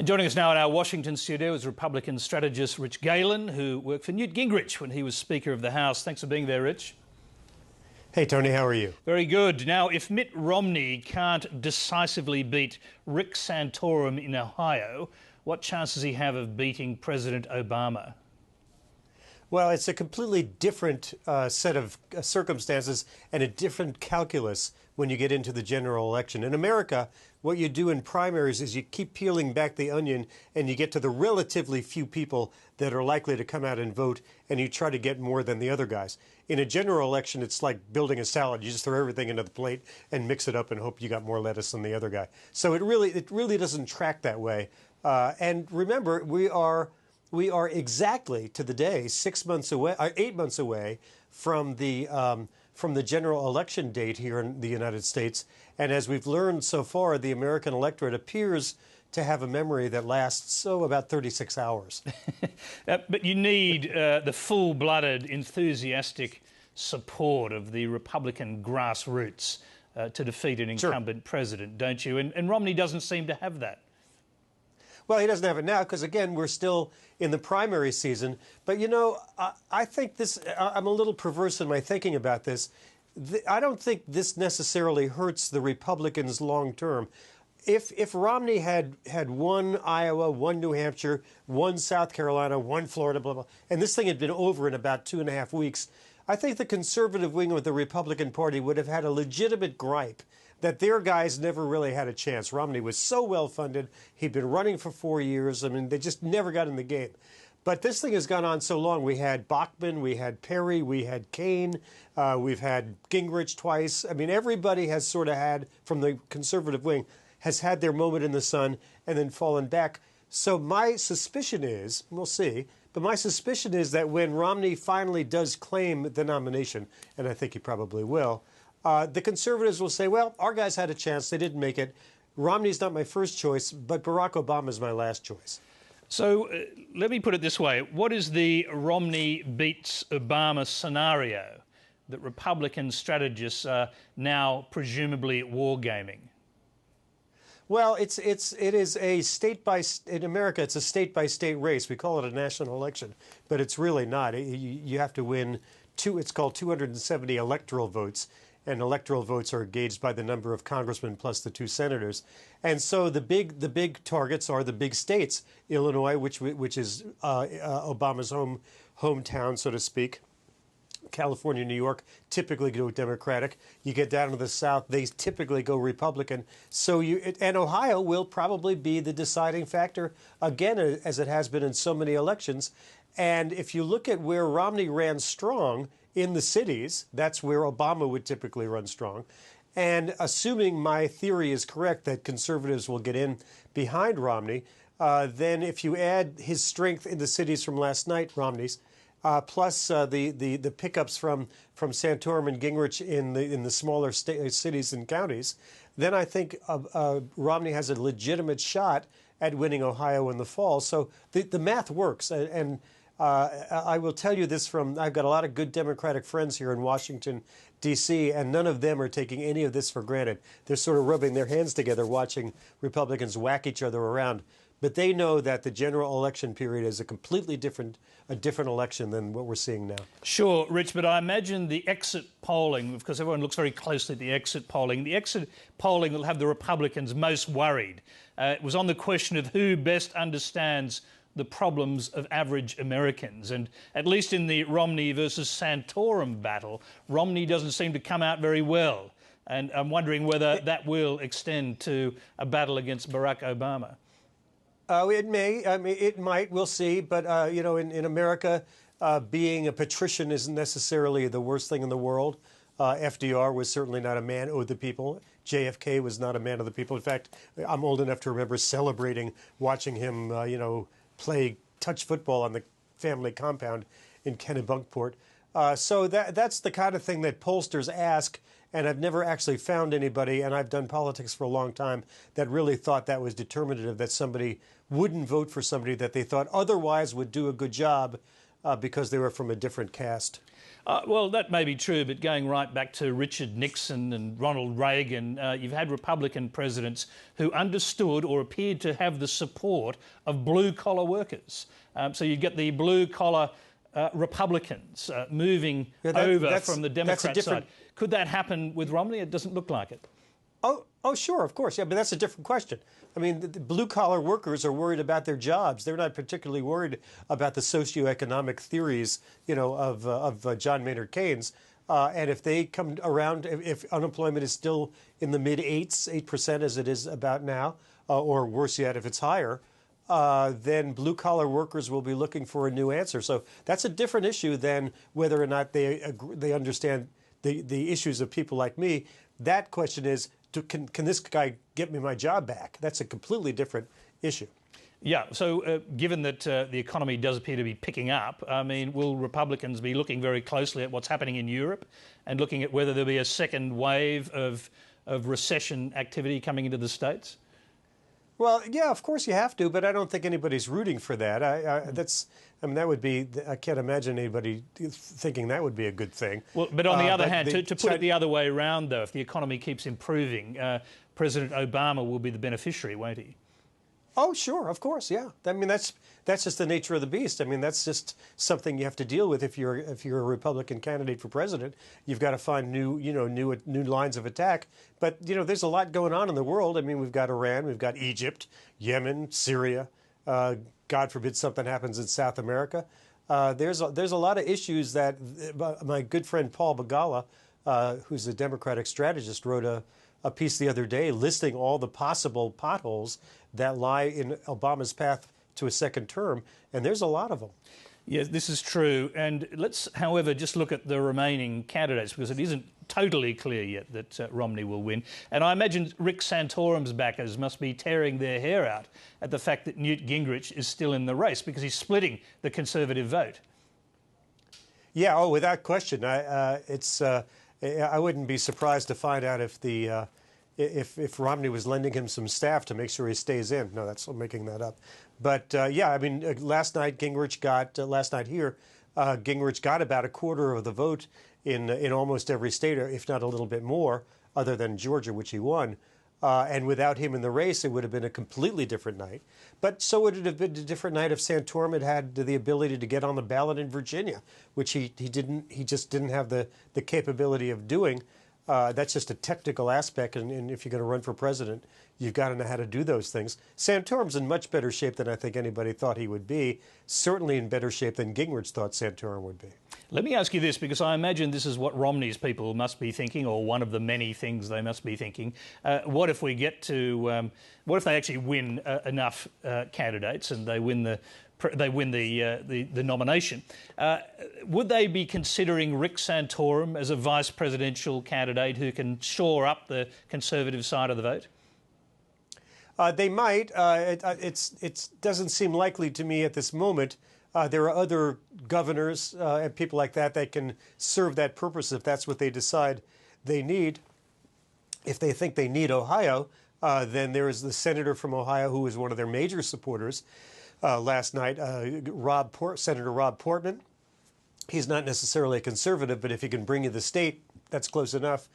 Joining us now in our Washington studio is Republican strategist Rich Galen, who worked for Newt Gingrich when he was Speaker of the House. Thanks for being there, Rich. Hey, Tony, how are you? Very good. Now, if Mitt Romney can't decisively beat Rick Santorum in Ohio, what chance does he have of beating President Obama? Well, it's a completely different set of circumstances and a different calculus when you get into the general election. In America, what you do in primaries is you keep peeling back the onion and you get to the relatively few people that are likely to come out and vote, and you try to get more than the other guys. In a general election, it's like building a salad. You just throw everything into the plate and mix it up and hope you got more lettuce than the other guy. So it really doesn't track that way. And remember, we are exactly to the day 6 months away, 8 months away from the general election date here in the United States. And as we've learned so far, the American electorate appears to have a memory that lasts, about 36 hours. But you need the full-blooded, enthusiastic support of the Republican grassroots to defeat an incumbent president, don't you? And Romney doesn't seem to have that. Well, he doesn't have it now because, again, we're still in the primary season. But, you know, I think this, I'm a little perverse in my thinking about this. I don't think this necessarily hurts the Republicans long term. If Romney had one Iowa, one New Hampshire, one South Carolina, one Florida, blah, blah, and this thing had been over in about 2.5 weeks, I think the conservative wing of the Republican Party would have had a legitimate gripe that their guys never really had a chance. Romney was so well funded. He'd been running for 4 years. I mean, they just never got in the game. But this thing has gone on so long. We had Bachmann, we had Perry, we had Kane, we've had Gingrich twice. I mean, everybody has sort of had, from the conservative wing, has had their moment in the sun and then fallen back. So my suspicion is, we'll see, but my suspicion is that when Romney finally does claim the nomination, and I think he probably will, the conservatives will say, well, our guys had a chance. They didn't make it. Romney's not my first choice, but Barack Obama is my last choice. So let me put it this way. What is the Romney beats Obama scenario that Republican strategists are now presumably wargaming? Well, it is a in America, it's a state-by-state race. We call it a national election, but it's really not. You have to win it's called 270 electoral votes. And electoral votes are gauged by the number of congressmen plus the 2 senators. And so the big targets are the big states, Illinois, which is Obama's hometown, so to speak. California, New York typically go Democratic. You get down to the South, they typically go Republican. So and Ohio will probably be the deciding factor again, as it has been in so many elections. And if you look at where Romney ran strong in the cities, that's where Obama would typically run strong. And assuming my theory is correct that conservatives will get in behind Romney, then if you add his strength in the cities from last night, Romney's, plus the pickups from Santorum and Gingrich in the smaller cities and counties, then I think Romney has a legitimate shot at winning Ohio in the fall. So the math works, and I will tell you this I've got a lot of good Democratic friends here in Washington, D.C., and none of them are taking any of this for granted. They're sort of rubbing their hands together watching Republicans whack each other around. But they know that the general election period is a completely different election than what we're seeing now. Sure, Rich, but I imagine the exit polling, because everyone looks very closely at the exit polling will have the Republicans most worried. It was on the question of who best understands the problems of average Americans. And at least in the Romney versus Santorum battle, Romney doesn't seem to come out very well. And I'm wondering whether that will extend to a battle against Barack Obama. It may. I mean, it might. We'll see. But, you know, in America, being a patrician isn't necessarily the worst thing in the world. FDR was certainly not a man of the people. JFK was not a man of the people. In fact, I'm old enough to remember celebrating watching him, play touch football on the family compound in Kennebunkport. So that's the kind of thing that pollsters ask, and I've never actually found anybody, and I've done politics for a long time, that really thought that was determinative, that somebody wouldn't vote for somebody that they thought otherwise would do a good job because they were from a different caste. Well, that may be true, but going right back to Richard Nixon and Ronald Reagan, you've had Republican presidents who understood or appeared to have the support of blue-collar workers. So you get the blue-collar Republicans moving over from the Democrat side. Could that happen with Romney? It doesn't look like it. Oh, sure, of course. Yeah, but that's a different question. I mean, the blue-collar workers are worried about their jobs. They're not particularly worried about the socioeconomic theories, of John Maynard Keynes. And if they come around, if unemployment is still in the mid-8% as it is about now, or worse yet, if it's higher, then blue-collar workers will be looking for a new answer. So that's a different issue than whether or not they understand the issues of people like me. That question is, can this guy get me my job back? That's a completely different issue. Yeah, so given that the economy does appear to be picking up, I mean, will Republicans be looking very closely at what's happening in Europe and looking at whether there'll be a second wave of recession activity coming into the States? Well, yeah, of course you have to, but I don't think anybody's rooting for that. That would be, I can't imagine anybody thinking that would be a good thing. Well, but on the other hand, to put it the other way around, though, if the economy keeps improving, President Obama will be the beneficiary, won't he? Oh, sure, of course, yeah. I mean, that's just the nature of the beast. I mean, that's just something you have to deal with if you're a Republican candidate for president. You've got to find new lines of attack. But there's a lot going on in the world. I mean, we've got Iran, we've got Egypt, Yemen, Syria. God forbid something happens in South America. There's a lot of issues that my good friend Paul Begala, who's a Democratic strategist, wrote a piece the other day listing all the possible potholes that lie in Obama's path to a second term, and there's a lot of them. Yes, this is true. And let's, however, just look at the remaining candidates, because it isn't totally clear yet that Romney will win. And I imagine Rick Santorum's backers must be tearing their hair out at the fact that Newt Gingrich is still in the race, because he's splitting the Conservative vote. Yeah, without question. I wouldn't be surprised to find out if Romney was lending him some staff to make sure he stays in. No, I'm making that up. But yeah, I mean, last night Gingrich got about a quarter of the vote in almost every state, if not a little bit more, other than Georgia, which he won. And without him in the race, it would have been a completely different night. But so would it have been a different night if Santorum had the ability to get on the ballot in Virginia, which he didn't. He just didn't have the capability of doing. That's just a technical aspect, and if you're going to run for president, you've got to know how to do those things. Santorum's in much better shape than I think anybody thought he would be, certainly in better shape than Gingrich thought Santorum would be. Let me ask you this, because I imagine this is what Romney's people must be thinking, or one of the many things they must be thinking. What if we get to, what if they actually win enough candidates and they win the nomination? Would they be considering Rick Santorum as a vice presidential candidate who can shore up the Conservative side of the vote? They might. It doesn't seem likely to me at this moment. There are other governors and people like that can serve that purpose if that's what they decide they need. If they think they need Ohio, then there is the senator from Ohio who was one of their major supporters last night, Senator Rob Portman. He's not necessarily a conservative, but if he can bring you the state, that's close enough.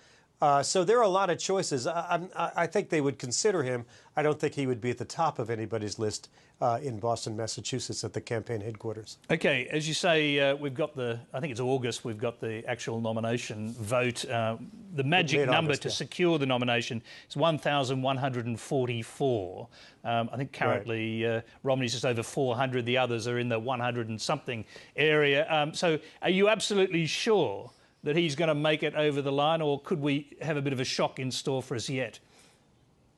So there are a lot of choices. I think they would consider him. I don't think he would be at the top of anybody's list in Boston, Massachusetts at the campaign headquarters. OK, as you say, we've got I think it's August, we've got the actual nomination vote. The magic number to secure the nomination is 1,144. I think currently Romney's just over 400. The others are in the 100 and something area. So are you absolutely sure that he's going to make it over the line, or could we have a bit of a shock in store for us yet?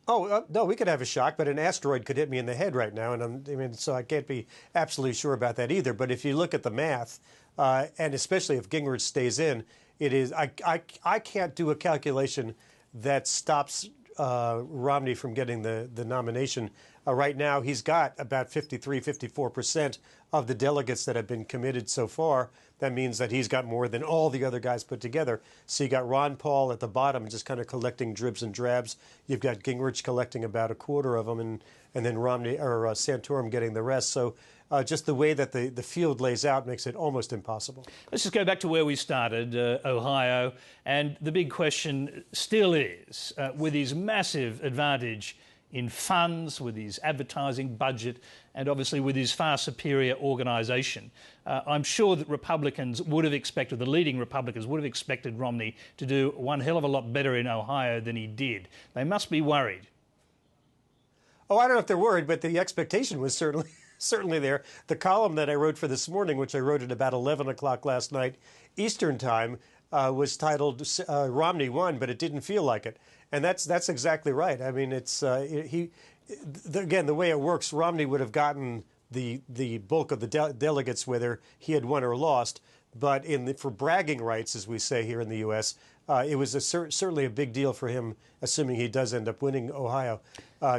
Oh, no, we could have a shock, but an asteroid could hit me in the head right now, and so I can't be absolutely sure about that either. But if you look at the math, and especially if Gingrich stays in, it is I can't do a calculation that stops Romney from getting the nomination Right now, he's got about 53, 54% of the delegates that have been committed so far. That means that he's got more than all the other guys put together. So you got Ron Paul at the bottom just kind of collecting dribs and drabs. You've got Gingrich collecting about a quarter of them, and then Romney or Santorum getting the rest. So just the way that the field lays out makes it almost impossible. Let's just go back to where we started, Ohio. And the big question still is, with his massive advantage in funds, with his advertising budget, and obviously with his far superior organisation, I'm sure that Republicans would have expected, the leading Republicans would have expected Romney to do one hell of a lot better in Ohio than he did. They must be worried. Oh, I don't know if they're worried, but the expectation was certainly there. The column that I wrote for this morning, which I wrote at about 11 o'clock last night Eastern time, was titled "Romney Won, but it didn't feel like it," and that's exactly right. I mean, it's again, the way it works. Romney would have gotten the bulk of the delegates whether he had won or lost, but for bragging rights, as we say here in the U.S., it was certainly a big deal for him, assuming he does end up winning Ohio,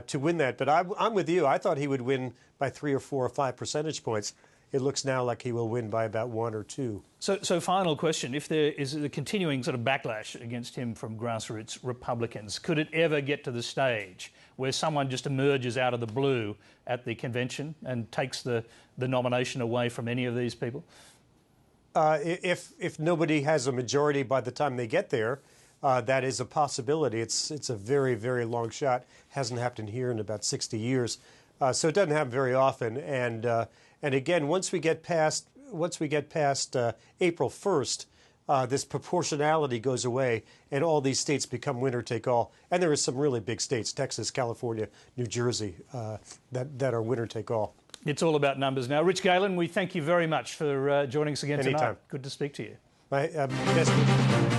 to win that. But I'm with you. I thought he would win by 3 or 4 or 5 percentage points. It looks now like he will win by about 1 or 2. So final question. If there is a continuing sort of backlash against him from grassroots Republicans, could it ever get to the stage where someone just emerges out of the blue at the convention and takes the nomination away from any of these people? If nobody has a majority by the time they get there, that is a possibility. It's a very, very long shot. Hasn't happened here in about 60 years. So it doesn't happen very often. And again, once we get past April 1st, this proportionality goes away, and all these states become winner take all. And there are some really big states: Texas, California, New Jersey, that are winner take all. It's all about numbers now. Rich Galen, we thank you very much for joining us again Anytime. tonight. Good to speak to you. My best.